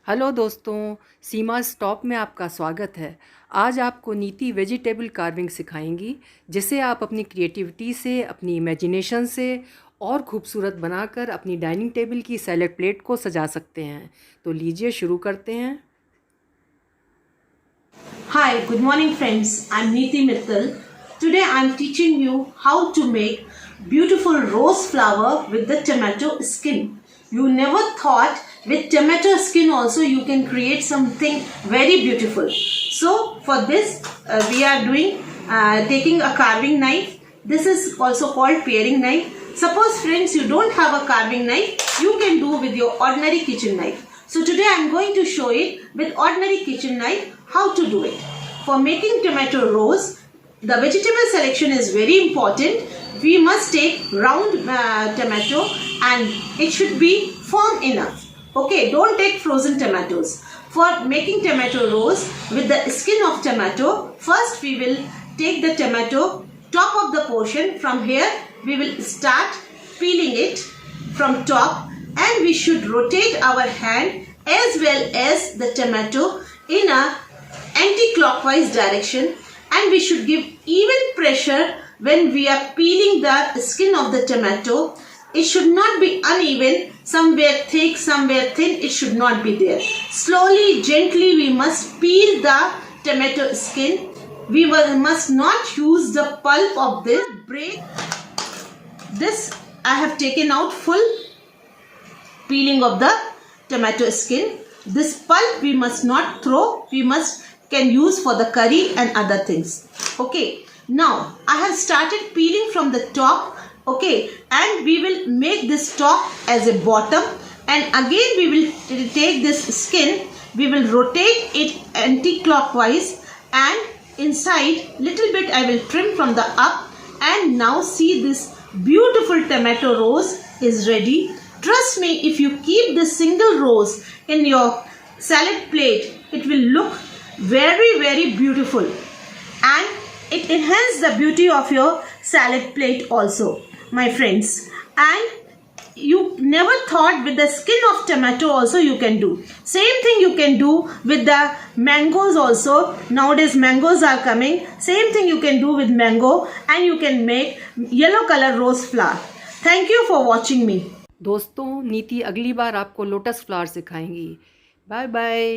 Hello दोस्तों, सीमा stop में आपका स्वागत है। आज आपको नीति वेजिटेबल कार्विंग सिखाएंगी, जिसे आप अपनी क्रिएटिविटी से, अपनी इमेजिनेशन से और खूबसूरत बनाकर अपनी डाइनिंग टेबल की सैलेड प्लेट को सजा सकते हैं। तो लीजिए शुरू करते हैं। Hi, good morning friends. I'm Neeti Mittal. Today I'm teaching you how to make beautiful rose flower with the tomato skin. You never thought with tomato skin also you can create something very beautiful. So for this we are taking a carving knife. This is also called paring knife. Suppose friends you don't have a carving knife, you can do with your ordinary kitchen knife. So today I am going to show it with ordinary kitchen knife how to do it. For making tomato rose, the vegetable selection is very important. We must take round tomato and it should be firm enough. Okay, don't take frozen tomatoes. For making tomato rose with the skin of tomato, first we will take the tomato top of the portion. From here we will start peeling it from top, and we should rotate our hand as well as the tomato in a anti-clockwise direction, and we should give even pressure when we are peeling the skin of the tomato. It should not be uneven, somewhere thick, somewhere thin. It should not be there. Slowly, gently we must peel the tomato skin. We must not use the pulp of this. Break this. I have taken out full peeling of the tomato skin. This pulp we must not throw. We can use for the curry and other things. Okay, now I have started peeling from the top. Okay, and we will make this top as a bottom, and again we will take this skin, we will rotate it anti-clockwise, and inside little bit I will trim from the up, and now see this beautiful tomato rose is ready. Trust me, if you keep this single rose in your salad plate, it will look very beautiful, and it enhances the beauty of your salad plate also, my friends. And you never thought with the skin of tomato also you can do. Same thing you can do with the mangoes also. Nowadays mangoes are coming. Same thing you can do with mango, and you can make yellow color rose flower. Thank you for watching me. दोस्तों, नीति अगली बार आपको lotus flower सिखाएंगी। Bye bye.